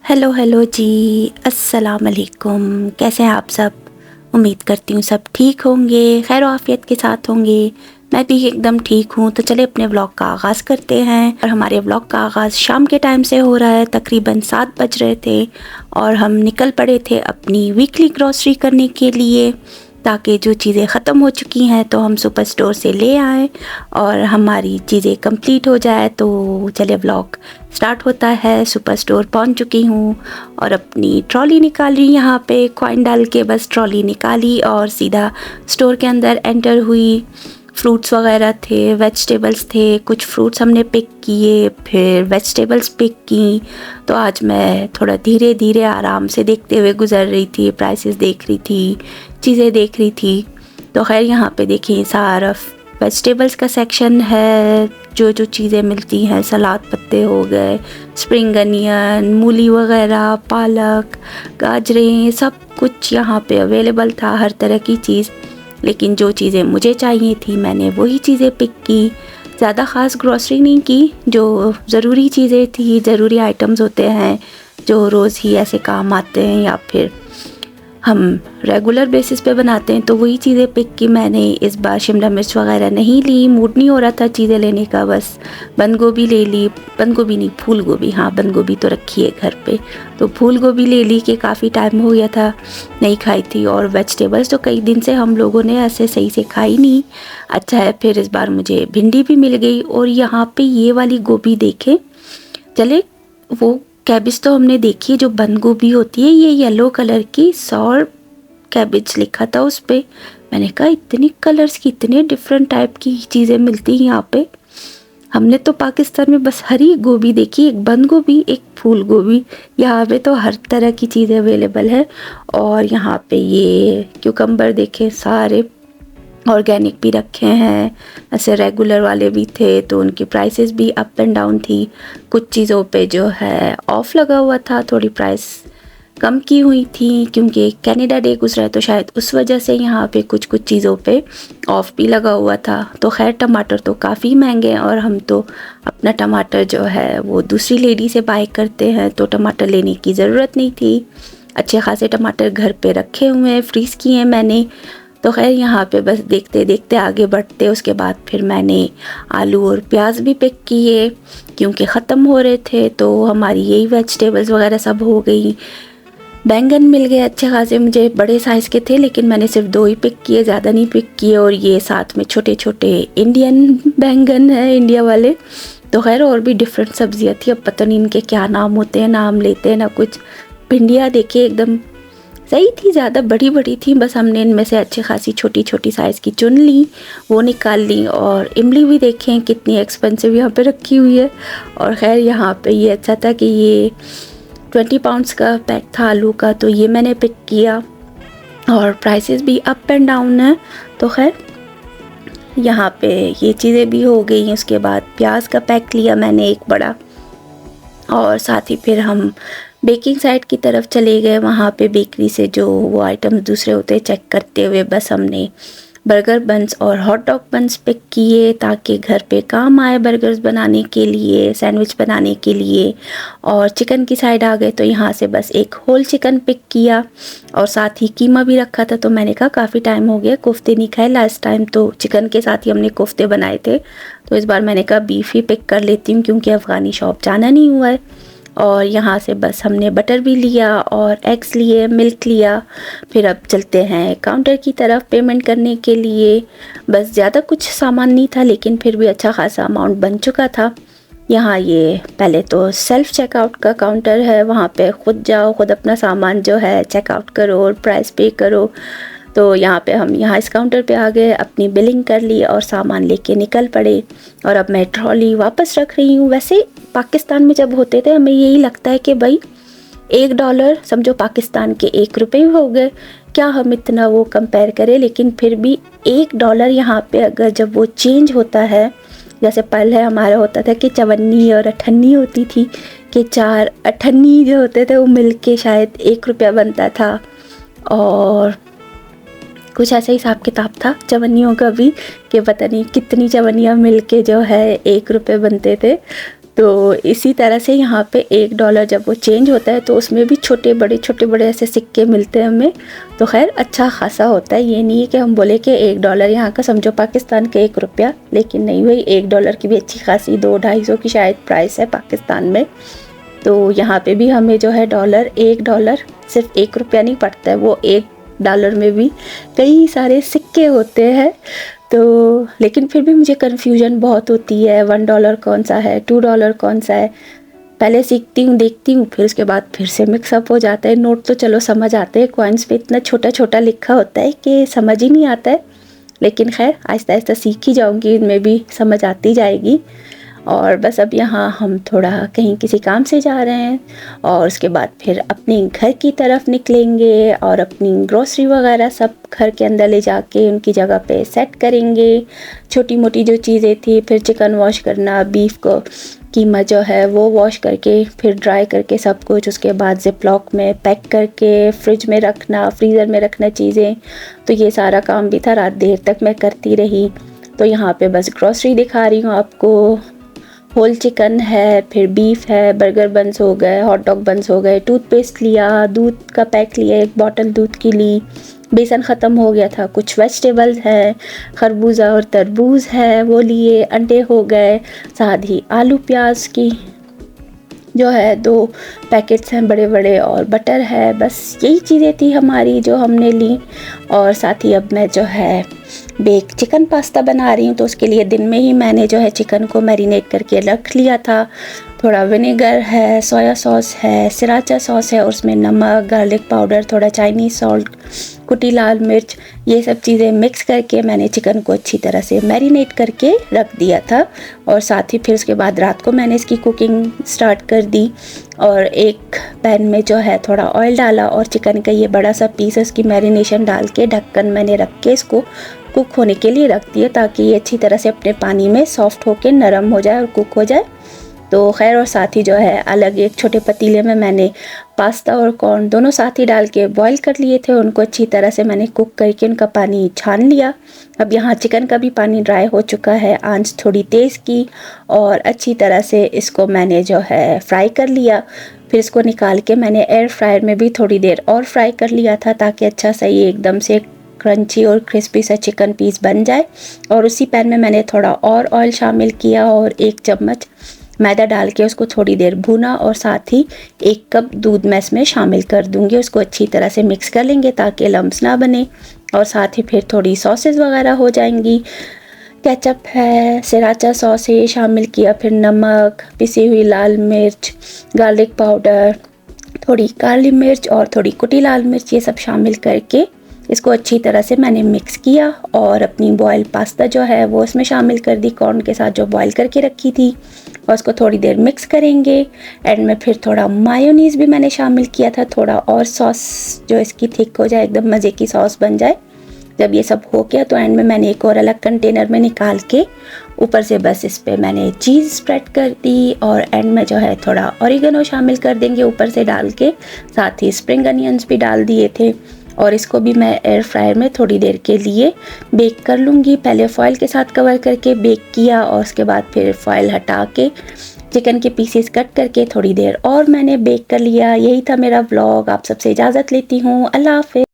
Hello hello जी, अस्सलाम वालेकुम। कैसे हैं आप सब? उम्मीद करती हूँ सब ठीक होंगे, खैर आफियत के साथ होंगे। मैं भी एकदम ठीक हूँ। तो चले अपने व्लॉग का आगाज़ करते हैं। और हमारे व्लॉग का आगाज़ शाम के टाइम से हो रहा है, तकरीबन 7 बज रहे थे और हम निकल पड़े थे अपनी वीकली ग्रॉसरी करने के लिए, ताकि जो चीज़ें ख़त्म हो चुकी हैं तो हम सुपर स्टोर से ले आएँ और हमारी चीज़ें कंप्लीट हो जाए। तो चले व्लॉग स्टार्ट होता है। सुपर स्टोर पहुंच चुकी हूँ और अपनी ट्रॉली निकाल रही, यहाँ पे कॉइन डाल के बस ट्रॉली निकाली और सीधा स्टोर के अंदर एंटर हुई। फ्रूट्स वगैरह थे, वेजिटेबल्स थे, कुछ फ्रूट्स हमने पिक किए, फिर वेजिटेबल्स पिक की। तो आज मैं थोड़ा धीरे धीरे आराम से देखते हुए गुज़र रही थी, प्राइसेस देख रही थी, चीज़ें देख रही थी। तो खैर यहाँ पे देखिए सारा वेजिटेबल्स का सेक्शन है, जो जो चीज़ें मिलती हैं, सलाद पत्ते हो गए, स्प्रिंग अनियन, मूली वगैरह, पालक, गाजरें, सब कुछ यहाँ पे अवेलेबल था, हर तरह की चीज़। लेकिन जो चीज़ें मुझे चाहिए थी मैंने वही चीज़ें पिक की। ज़्यादा ख़ास ग्रॉसरी नहीं की, जो ज़रूरी चीज़ें थी, ज़रूरी आइटम्स होते हैं जो रोज़ ही ऐसे काम आते हैं या फिर हम रेगुलर बेसिस पे बनाते हैं, तो वही चीज़ें पिक की मैंने। इस बार शिमला मिर्च वगैरह नहीं ली, मूड नहीं हो रहा था चीज़ें लेने का। बस बंद गोभी ले ली, बंद गोभी नहीं, फूल गोभी, हाँ बंद गोभी तो रखी है घर पे, तो फूल गोभी ले ली कि काफ़ी टाइम हो गया था नहीं खाई थी। और वेजिटेबल्स तो कई दिन से हम लोगों ने ऐसे सही से खाई नहीं। अच्छा है, फिर इस बार मुझे भिंडी भी मिल गई। और यहाँ पे ये वाली गोभी देखें, चले वो कैबिज तो हमने देखी है, जो बंद गोभी होती है ये येलो कलर की, सौर कैबिज लिखा था उस पे। मैंने कहा इतनी कलर्स की, इतने डिफरेंट टाइप की चीज़ें मिलती हैं यहाँ पे। हमने तो पाकिस्तान में बस हरी गोभी देखी, एक बंद गोभी, एक फूल गोभी। यहाँ पे तो हर तरह की चीज़ें अवेलेबल है। और यहाँ पे ये क्यूकम्बर देखें, सारे ऑर्गेनिक भी रखे हैं, ऐसे रेगुलर वाले भी थे, तो उनकी प्राइसेस भी अप एंड डाउन थी। कुछ चीज़ों पे जो है ऑफ़ लगा हुआ था, थोड़ी प्राइस कम की हुई थी, क्योंकि कनाडा डे गुजरा है तो शायद उस वजह से यहाँ पे कुछ कुछ चीज़ों पे ऑफ़ भी लगा हुआ था। तो खैर टमाटर तो काफ़ी महंगे हैं और हम तो अपना टमाटर जो है वो दूसरी लेडी से बाय करते हैं, तो टमाटर लेने की ज़रूरत नहीं थी। अच्छे खासे टमाटर घर पे रखे हुए हैं, फ्रीज़ किए हैं मैंने। तो खैर यहाँ पे बस देखते देखते आगे बढ़ते, उसके बाद फिर मैंने आलू और प्याज भी पिक किए, क्योंकि ख़त्म हो रहे थे। तो हमारी यही वेजिटेबल्स वगैरह सब हो गई। बैंगन मिल गए अच्छे खासे, मुझे बड़े साइज़ के थे लेकिन मैंने सिर्फ 2 ही पिक किए, ज़्यादा नहीं पिक किए। और ये साथ में छोटे छोटे इंडियन बैंगन है, इंडिया वाले। तो खैर और भी डिफरेंट सब्जियाँ थी, अब पता नहीं इनके क्या नाम होते हैं, नाम लेते हैं ना कुछ। भिंडियाँ देखिए एकदम सही थी, ज़्यादा बड़ी बड़ी थी, बस हमने इनमें से अच्छी खासी छोटी छोटी साइज़ की चुन ली, वो निकाल ली। और इमली भी देखें कितनी एक्सपेंसिव यहाँ पे रखी हुई है। और ख़ैर यहाँ पे ये अच्छा था कि ये 20 पाउंड्स का पैक था आलू का, तो ये मैंने पिक किया। और प्राइसेस भी अप एंड डाउन है। तो खैर यहाँ पे ये चीज़ें भी हो गई। उसके बाद प्याज का पैक लिया मैंने एक बड़ा, और साथ ही फिर हम बेकिंग साइड की तरफ चले गए। वहाँ पे बेकरी से जो वो आइटम्स दूसरे होते चेक करते हुए बस हमने बर्गर बन्स और हॉट डॉग बन्स पिक किए, ताकि घर पे काम आए बर्गर्स बनाने के लिए, सैंडविच बनाने के लिए। और चिकन की साइड आ गए तो यहाँ से बस एक होल चिकन पिक किया, और साथ ही कीमा भी रखा था। तो मैंने कहा काफ़ी टाइम हो गया कोफ्ते नहीं खाए, लास्ट टाइम तो चिकन के साथ ही हमने कोफ्ते बनाए थे, तो इस बार मैंने कहा बीफ ही पिक कर लेती हूँ, क्योंकि अफ़गानी शॉप जाना नहीं हुआ है। और यहाँ से बस हमने बटर भी लिया और एग्स लिए, मिल्क लिया। फिर अब चलते हैं काउंटर की तरफ पेमेंट करने के लिए। बस ज़्यादा कुछ सामान नहीं था, लेकिन फिर भी अच्छा खासा अमाउंट बन चुका था। यहाँ ये पहले तो सेल्फ़ चेकआउट का काउंटर है, वहाँ पे ख़ुद जाओ, ख़ुद अपना सामान जो है चेकआउट करो और प्राइस पे करो। तो यहाँ पे हम यहाँ इस काउंटर पे आ गए, अपनी बिलिंग कर ली और सामान लेके निकल पड़े। और अब मैं ट्रॉली वापस रख रही हूँ। वैसे पाकिस्तान में जब होते थे हमें यही लगता है कि भाई $1 समझो पाकिस्तान के ₹1 हो गए, क्या हम इतना वो कंपेयर करें। लेकिन फिर भी $1 यहाँ पे अगर जब वो चेंज होता है, जैसे पहले हमारा होता था कि 54 और 58 होती थी, कि 4 58 जो होते थे वो मिल के शायद ₹1 बनता था। और कुछ ऐसा हिसाब किताब था चवन्नियों का भी, कि पता नहीं कितनी चवन्नियाँ मिल के जो है ₹1 बनते थे। तो इसी तरह से यहाँ पे $1 जब वो चेंज होता है तो उसमें भी छोटे बड़े ऐसे सिक्के मिलते हैं हमें। तो खैर अच्छा खासा होता है, ये नहीं है कि हम बोले कि $1 यहाँ का समझो पाकिस्तान के ₹1, लेकिन नहीं भाई, $1 की भी अच्छी खासी 200-250 की शायद प्राइस है पाकिस्तान में। तो यहाँ पे भी हमें जो है $1 सिर्फ ₹1 नहीं पड़ता है, वो $1 में भी कई सारे सिक्के होते हैं। तो लेकिन फिर भी मुझे कन्फ्यूजन बहुत होती है, $1 कौन सा है, $2 कौन सा है। पहले सीखती हूँ, देखती हूँ, फिर उसके बाद फिर से मिक्सअप हो जाता है। नोट तो चलो समझ आते हैं, कॉइन्स पे इतना छोटा छोटा लिखा होता है कि समझ ही नहीं आता है, लेकिन खैर आहिस्ता आहिस्ता सीख ही जाऊँगी, इनमें भी समझ आती जाएगी। और बस अब यहाँ हम थोड़ा कहीं किसी काम से जा रहे हैं और उसके बाद फिर अपने घर की तरफ निकलेंगे और अपनी ग्रोसरी वगैरह सब घर के अंदर ले जाके उनकी जगह पे सेट करेंगे। छोटी मोटी जो चीज़ें थी, फिर चिकन वॉश करना, बीफ को कीमा जो है वो वॉश करके फिर ड्राई करके सब कुछ, उसके बाद ज़िप-लॉक में पैक करके फ्रिज में रखना, फ्रीज़र में रखना चीज़ें। तो ये सारा काम भी था, रात देर तक मैं करती रही। तो यहाँ पे बस ग्रोसरी दिखा रही हूँ आपको। होल चिकन है, फिर बीफ है, बर्गर बन्स हो गए, हॉट डॉग बन्स हो गए, टूथपेस्ट लिया, दूध का पैक लिया, 1 बॉटल दूध की ली, बेसन ख़त्म हो गया था, कुछ वेजिटेबल्स हैं, खरबूजा और तरबूज है वो लिए, अंडे हो गए, साथ ही आलू प्याज की जो है 2 पैकेट्स हैं बड़े बड़े, और बटर है। बस यही चीज़ें थी हमारी जो हमने ली। और साथ ही अब मैं जो है बेक चिकन पास्ता बना रही हूँ, तो उसके लिए दिन में ही मैंने जो है चिकन को मैरिनेट करके रख लिया था। थोड़ा विनेगर है, सोया सॉस है, सृराचा सॉस है, और उसमें नमक, गार्लिक पाउडर, थोड़ा चाइनीज़ सॉल्ट, कुटी लाल मिर्च, ये सब चीज़ें मिक्स करके मैंने चिकन को अच्छी तरह से मैरिनेट करके रख दिया था। और साथ ही फिर उसके बाद रात को मैंने इसकी कुकिंग स्टार्ट कर दी और एक पैन में जो है थोड़ा ऑयल डाला और चिकन का ये बड़ा सा पीस उसकी मैरिनेशन डाल के ढक्कन मैंने रख के इसको कुक होने के लिए रख दिया, ताकि ये अच्छी तरह से अपने पानी में सॉफ्ट होके नरम हो जाए और कुक हो जाए। तो खैर, और साथ ही जो है अलग एक छोटे पतीले में मैंने पास्ता और कॉर्न दोनों साथ ही डाल के बॉईल कर लिए थे। उनको अच्छी तरह से मैंने कुक करके उनका पानी छान लिया। अब यहाँ चिकन का भी पानी ड्राई हो चुका है, आंच थोड़ी तेज़ की और अच्छी तरह से इसको मैंने जो है फ्राई कर लिया। फिर इसको निकाल के मैंने एयर फ्रायर में भी थोड़ी देर और फ्राई कर लिया था, ताकि अच्छा सा ये एकदम से क्रंची और क्रिस्पी सा चिकन पीस बन जाए। और उसी पैन में मैंने थोड़ा और ऑयल शामिल किया और 1 चम्मच मैदा डाल के उसको थोड़ी देर भूना, और साथ ही 1 कप दूध मैं इसमें शामिल कर दूंगी। उसको अच्छी तरह से मिक्स कर लेंगे ताकि लम्स ना बने। और साथ ही फिर थोड़ी सॉसेस वगैरह हो जाएंगी, केचप है, सृराचा सॉस है शामिल किया, फिर नमक, पिसी हुई लाल मिर्च, गार्लिक पाउडर, थोड़ी काली मिर्च और थोड़ी कुटी लाल मिर्च, ये सब शामिल करके इसको अच्छी तरह से मैंने मिक्स किया। और अपनी बॉयल पास्ता जो है वो इसमें शामिल कर दी, कॉर्न के साथ जो बॉयल करके रखी थी, और उसको थोड़ी देर मिक्स करेंगे। एंड में फिर थोड़ा मायोनीज़ भी मैंने शामिल किया था, थोड़ा और सॉस जो इसकी थिक हो जाए, एकदम मज़े की सॉस बन जाए। जब ये सब हो गया तो एंड में मैंने एक और अलग कंटेनर में निकाल के ऊपर से बस इस पर मैंने चीज़ स्प्रेड कर दी, और एंड में जो है थोड़ा ऑरिगेनो शामिल कर देंगे ऊपर से डाल के, साथ ही स्प्रिंग अनियंस भी डाल दिए थे। और इसको भी मैं एयर फ्रायर में थोड़ी देर के लिए बेक कर लूँगी। पहले फॉयल के साथ कवर करके बेक किया और उसके बाद फिर फॉयल हटा के चिकन के पीसेस कट करके थोड़ी देर और मैंने बेक कर लिया। यही था मेरा व्लॉग। आप सबसे इजाज़त लेती हूँ। अल्लाह हाफ़िज़।